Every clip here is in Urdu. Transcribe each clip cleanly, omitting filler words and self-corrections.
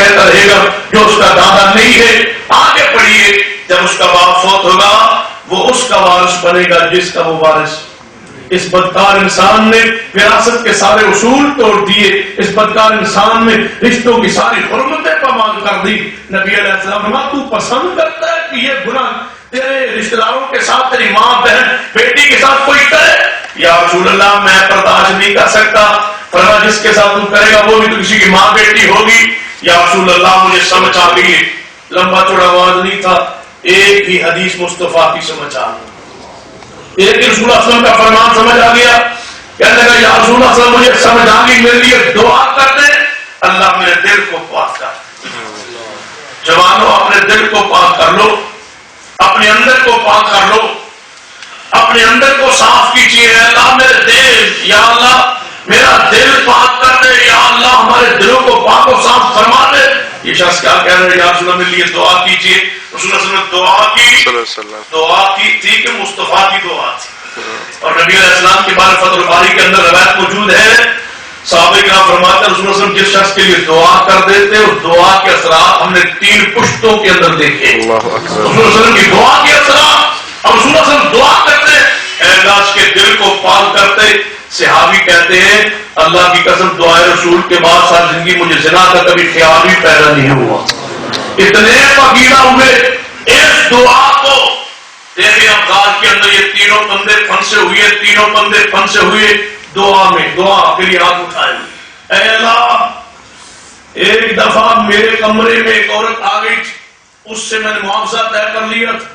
کہتا رہے گا جو اس کا دادا نہیں ہے. آگے پڑھیے, جب اس کا باپ فوت ہوگا وہ اس کا وارث بنے گا جس کا وہ وارث. اس بدکار انسان نے وراثت کے سارے اصول توڑ دیے. اس بدکار انسان نے رشتوں کی ساری حرمتیں پامال کر دی. نبی علیہ السلام نے تو پسند کرتا ہے کہ یہ گناہ تیرے رشتہ داروں کے ساتھ, تیری ماں بہن بیٹی کے ساتھ کوئی کرے؟ یا رسول اللہ میں برداشت نہیں کر سکتا. فرمایا جس کے ساتھ تو کرے گا وہ بھی تو کسی کی ماں بیٹی ہوگی. یا رسول اللہ مجھے سمجھ آ گئی. لمبا چوڑا آواز نہیں تھا, ایک ہی حدیث مصطفیٰ کی سمجھ آ گئی. ایک ہی رسول اللہ صلی اللہ علیہ وسلم کا فرمان سمجھ آ گیا. کہنے لگا یا رسول اللہ صلی اللہ علیہ وسلم مجھے سمجھ آ گئی, میرے لیے دعا کر دے اللہ میرے دل کو پاک کر. جوانوں اپنے دل کو پاک کر لو, اپنے اندر کو پاک کر لو, اپنے اندر کو صاف کیجیے. اللہ میرے دل, یا اللہ میرا دل پاک کر دے, یا اللہ ہمارے دلوں کو پاک و صاف فرما دے. یہ شخص کیا کہہ رہے ہیں, یا رسول اللہ میرے لیے دعا کیجیے. رسول اللہ صلی اللہ علیہ وسلم دعا کی تھی کہ مصطفیٰ کی دعا تھی. اور نبی علیہ السلام کے بارے فتح الباری کے اندر روایت موجود ہے, صحابہ کرام فرماتے ہیں رسول اللہ صلی اللہ علیہ وسلم جس شخص کے لیے دعا کر دیتے اور دعا کے اثرات ہم نے 3 پشتوں کے اندر دیکھے. رسول اللہ صلی اللہ علیہ وسلم کی دعا کے اثرات, اور رسول اللہ صلی اللہ علیہ وسلم دعا کرتے اے اللہ اس کے دل کو پاک کرتے. صحابی کہتے ہیں اللہ کی قسم دعائے رسول کے بعد ساری زندگی مجھے زنا کا کبھی خیال ہی پیدا نہیں ہوا. اتنے پاکیزہ ہوئے اس دعا کو. دیکھیں افغان کے اندر یہ تینوں بندے پھنسے ہوئے, تینوں بندے پھنسے ہوئے دعا میں. دعا کے لیے ہاتھ اٹھائے, اے اللہ ایک دفعہ میرے کمرے میں ایک عورت آ گئی تھی, اس سے میں نے معاوضہ طے کر لیا تھا.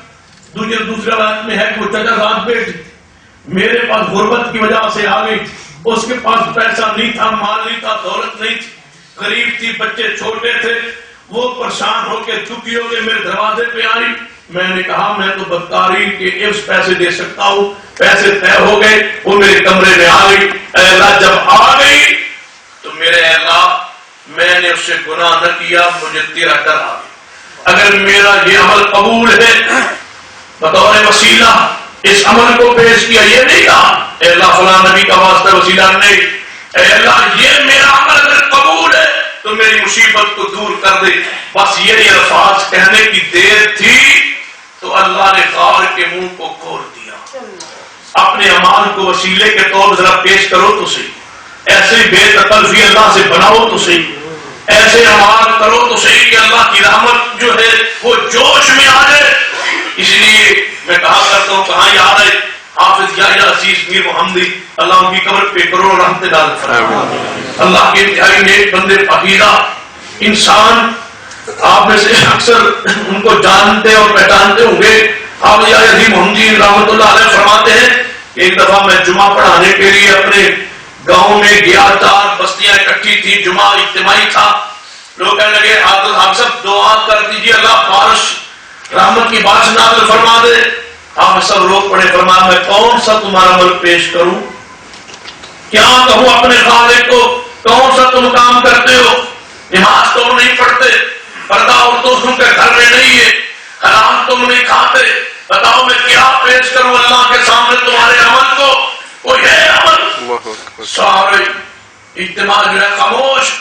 دوسرے بات میں ہے کہ وہ چچا رات بیٹی میرے پاس غربت کی وجہ سے آ گئی تھی. اس کے پاس پیسہ نہیں تھا, مال نہیں تھا, دولت نہیں تھی, غریب تھی, بچے چھوٹے تھے. وہ پریشان ہو کے دکھی ہو کے میرے دروازے پہ آئی. میں نے کہا میں تو بدکاری کے اس پیسے دے سکتا ہوں. پیسے طے ہو گئے, وہ میرے کمرے میں آ گئی. اے اللہ جب آ گئی تو میرے اللہ میں نے اس سے گناہ نہ کیا, مجھے تیرا ڈر آ گیا. اگر میرا یہ عمل قبول ہے بطور وسیلہ اس عمل کو پیش کیا, یہ نہیں کہا اے اللہ فلاں نبی کا واسطہ وسیلہ نہیں, اے اللہ یہ میرا عمل اگر قبول ہے تو میری مصیبت کو دور کر دے. بس یہ الفاظ کہنے کی دیر تھی تو اللہ نے غار کے منہ کو کھول دیا. اپنے اعمال کو وسیلے کے طور ذرا پیش کرو تو صحیح, ایسے بے تکلفی اللہ سے بناؤ تو صحیح, ایسے اعمال کرو تو صحیح کہ اللہ کی رحمت جو ہے وہ جوش میں آ جائے. اس لیے میں کہا کرتا ہوں, کہاں یاد ہے حافظ یحییٰ عزیز میر محمدی, اللہ ان کی قبر پہ کروڑ رحمت ڈال فرمائے. اللہ کے انتہائی نیک بندے, پاکیزہ انسان. آپ میں سے اکثر ان کو جانتے اور پہچانتے ہوں گے. حافظ یحییٰ عزیز محمدی رحمۃ اللہ علیہ فرماتے ہیں کہ ایک دفعہ میں جمعہ پڑھانے کے لیے اپنے گاؤں میں گیا. 4 بستیاں اکٹھی تھی, جمعہ اجتماعی تھا. لوگ کہنے لگے حافظ صاحب دعا کر دیجیے اللہ بارش رحمت کی بارش نازل فرما دے. آپ سب لوگ پڑھے. فرمایا میں کون سا تمہارا عمل پیش کروں, کیا کہوں اپنے خالق کو, کون سا تم کام کرتے ہو؟ نماز تم نہیں پڑھتے, پردہ عورتوں کے گھر میں نہیں ہے, حرام تم نہیں کھاتے, بتاؤ میں کیا پیش کروں اللہ کے سامنے تمہارے عمل کو؟ کوئی ہے عمل؟ سارے اجتماع جو ہے خاموش.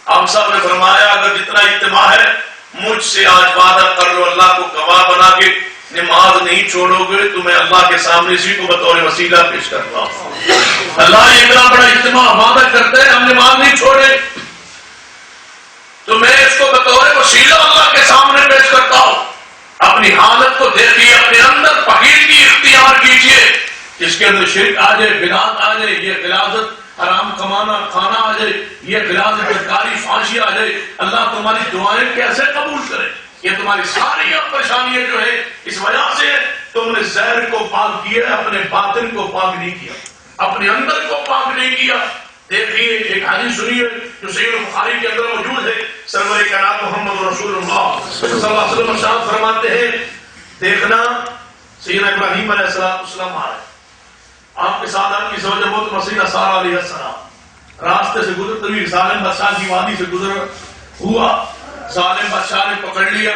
آپ صاحب نے فرمایا اگر جتنا اجتماع ہے مجھ سے آج وعدہ کر لو اللہ کو گواہ بنا کے نماز نہیں چھوڑو گے تو میں اللہ کے سامنے اسی کو بطور وسیلہ پیش کرتا ہوں. اللہ یہ اتنا بڑا اجتماع وعدہ کرتے ہیں ہم نماز نہیں چھوڑے تو میں اس کو بطور وسیلہ اللہ کے سامنے پیش کرتا ہوں. اپنی حالت کو دیکھیے, اپنے اندر پاکیزگی اختیار کیجیے. جس کے اندر شرک آ جائے, بدعت آ جائے, یہ غلاظت حرام کمانا کھانا آ جائے, یہ غلاظت بدکاری فحشی آ جائے, اللہ تمہاری دعائیں کیسے قبول کرے؟ یہ تمہاری ساری پریشانیاں جو ہے اس وجہ سے تم نے زہر کو پاک کیا, اپنے باطن کو پاک نہیں کیا, اپنے اندر کو پاک نہیں کیا. دیکھیے ایک حدیث سنیے جو صحیح بخاری کے اندر موجود ہے. سرور کائنات محمد رسول اللہ صلی اللہ علیہ وسلم ارشاد فرماتے ہیں, دیکھنا سیدنا ابراہیم علیہ السلام آئے, آپ کے ساتھ آپ کی زوجہ موت مسیح سارہ علیہ السلام راستے سے گزرتے ہوئے ظالم بادشاہ کی وادی سے گزر ہوا. ظالم بادشاہ نے پکڑ لیا,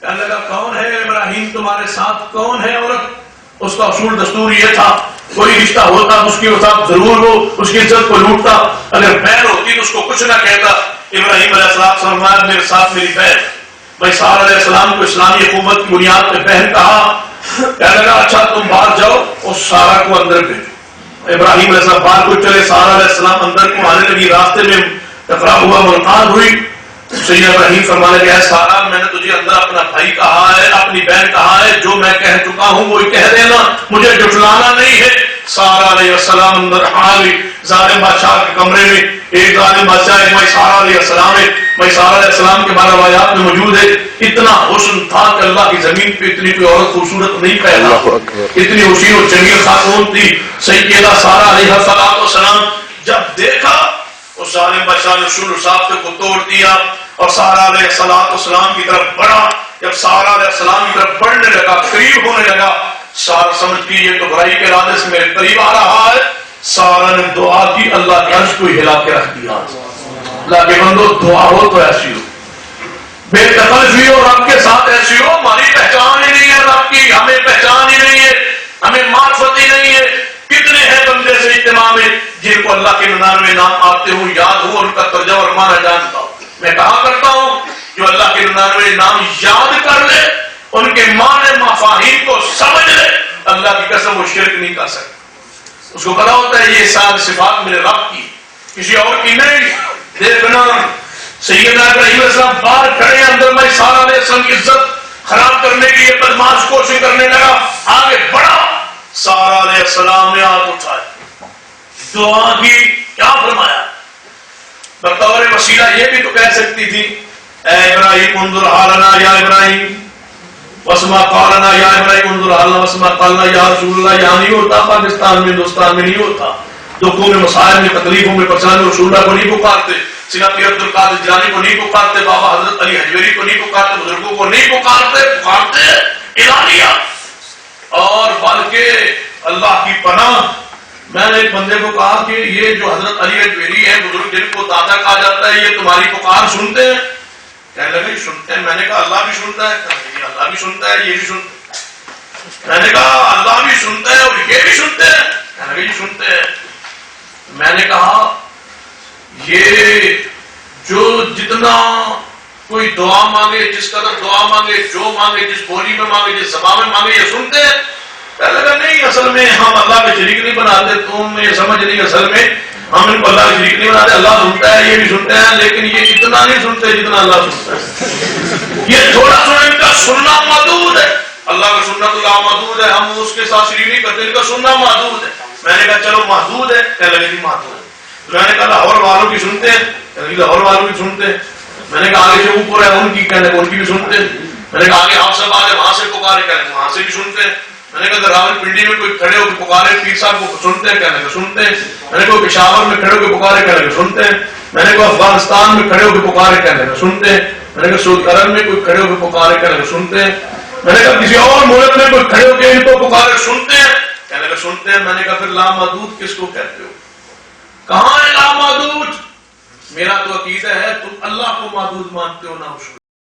کہنے لگا کون ہے ابراہیم تمہارے ساتھ, کون ہے عورت؟ اس کا اصول دستور یہ تھا کوئی رشتہ ہوتا اس کے ساتھ ضرور ہو, اس کی عزت کو لوٹتا, اگر بہن ہوتی تو اس کو کچھ نہ کہتا. ابراہیم علیہ السلام فرمایا میرے ساتھ میری بہن. میں سارہ علیہ السلام کو اسلامی حکومت کی بنیاد پہ بہن کہا. کہنے لگا اچھا تم باہر جاؤ اور سارہ کو اندر بھیجو. ابراہیم علیہ السلام باہر کو چلے, سارہ علیہ السلام اندر کو آنے لگی. راستے میں ٹکراؤ ہوا, ملاقات ہوئی. سیدنا ابراہیم فرمانے لگے سارہ میں نے تجھے اندر اپنا بھائی کہا ہے, اپنی بہن کہا ہے, جو میں کہہ چکا ہوں وہی کہہ دینا, مجھے جھٹلانا نہیں ہے. سارہ علیہ السلام اندر آ گئی. ظالم بادشاہ کے کمرے میں ایک ظالم بادشاہ ہے, میں سارہ علیہ السلام ہے. میں سارہ علیہ السلام کے بارے روایات میں موجود ہے اتنا حسن تھا کہ اللہ کی زمین پہ اتنی کوئی عورت خوبصورت نہیں پیدا, اتنی حسین و جمیل خاتون تھی سیدہ سارہ علیہ السلام. جب دیکھا اس ظالم بادشاہ نے اصول ثابت کو توڑ دیا اور سارہ علیہ السلام کی طرف بڑھا. جب سارہ علیہ السلام کی طرف بڑھنے لگا, قریب ہونے لگا, سارہ سمجھ کی یہ تو برائی کے ارادے سے میرے قریب آ رہا ہے. سارہ نے دعا کی, اللہ کے عرش کو ہلا کے رکھ دیا. اللہ کے بندو دعا ہو تو ایسی ہو, بے دخل ہوئی ہو رب کے ساتھ ایسی ہو. ہماری پہچان ہی نہیں ہے رب کی, ہمیں پہچان ہی نہیں ہے, ہمیں معرفت ہی نہیں ہے. کتنے ہیں بندے سے اجتماع میں جن کو اللہ کے 99 نام آتے ہوں, یاد ہو, ان کا ترجمہ اور معنی جانتا ہوں. میں کہا کرتا ہوں جو اللہ کے 99 نام یاد کر لے, ان کے معنی مفاہیم کو سمجھ لے, اللہ کی قسم وہ شرک نہیں کر سکتا. اس کو پتا ہوتا ہے یہ ساری صفات میرے رب کی, کسی اور کی نہیں. دیکھنا سیدنا ابراہیم علیہ السلام باہر کھڑے, اندر میں سارہ علیہ السلام کی عزت خراب کرنے کی یہ بدماش کوشش کرنے لگا. آگے بڑھا, سارہ علیہ السلام نے ہاتھ اٹھائے, دعا کی. کیا فرمایا؟ بطور وسیلہ یہ بھی تو کہہ سکتی تھی اے ابراہیم انظر حالنا یا ابراہیم وسما قالنا یا ابراہیم انظر حالنا وسما قالنا یا رسول اللہ. یہاں نہیں ہوتا, پاکستان میں ہندوستان میں نہیں ہوتا. دکھوں میں, مسائل میں, تکلیفوں میں, پریشانی میں رسول اللہ کو نہیں پکارتے, سیدنا پیر عبد القادر جیلانی کو نہیں پکارتے, بابا حضرت علی حجویری کو نہیں پکارتے, بزرگوں کو نہیں پکارتے الہیہ. اور بلکہ اللہ کی پناہ, میں نے ایک بندے کو کہا کہ یہ جو حضرت علی حجویری ہیں, بزرگ جن کو دادا کہا جاتا ہے, یہ تمہاری پکار سنتے ہیں؟ کہنے لگے سنتے ہیں. میں نے کہا اللہ بھی سنتا ہے؟ اللہ بھی سنتا ہے, یہ بھی سنتا ہے. میں نے کہا اللہ بھی سنتا ہے اور یہ بھی سنتے ہیں؟ کہنے لگے جی سنتے ہیں. میں نے کہا یہ جو جتنا کوئی دعا مانگے, جس قدر دعا مانگے, جو مانگے, جس بولی میں مانگے, جس زبان میں مانگے, یہ سنتے ہیں؟ کہنے لگا نہیں, اصل میں ہم اللہ کے شریک نہیں بناتے, تم یہ سمجھ نہیں, اصل میں ہم ان کو اللہ کے شریک نہیں بناتے. اللہ سنتا ہے, یہ بھی سنتے ہیں, لیکن یہ اتنا نہیں سنتے جتنا اللہ سنتا ہے. یہ تھوڑا سا ان کا سننا محدود ہے. اللہ کا سننا تو اللہ محدود ہے, ہم اس کے ساتھ شریک نہیں کرتے, ان کا سننا محدود ہے. میں نے کہا چلو محدود ہے. کہنے لگے جی محدود ہے. میں نے کہا لاہور والوں کی سنتے ہیں؟ کہنے لگے لاہور والوں کی سنتے ہیں. میں نے کہا آگے سے اوپر ہے ان کی, کہنے لگے ان کی بھی سنتے ہیں. میں نے کہا آگے آپ سب آگے وہاں سے پکارے, کہنے لگے وہاں سے بھی سنتے ہیں. میں نے کہا راول پنڈی میں کوئی کھڑے ہو کے پکارے پیر صاحب کو سنتے ہیں؟ کہنے لگے سنتے ہیں. میں نے کہا پشاور میں کھڑے ہو کے پکارے, کہنے لگے سنتے ہیں. میں نے کہا افغانستان میں کھڑے ہو کے پکارے, کہنے لگے سنتے ہیں. میں نے کہا سعودی عرب میں کوئی کھڑے ہو کے پکارے, کہنے لگے سنتے ہیں. میں نے کہا کسی اور ملک میں کوئی کھڑے ہو کے ان کو پکارے, سنتے ہیں؟ کہنے لگے سنتے ہیں. میں نے کہا پھر لامحدود کس کو کہتے ہو؟ کہاں ہے لامحدود؟ میرا تو عقیدہ ہے تم اللہ کو محدود مانتے ہو, نہ اس کو.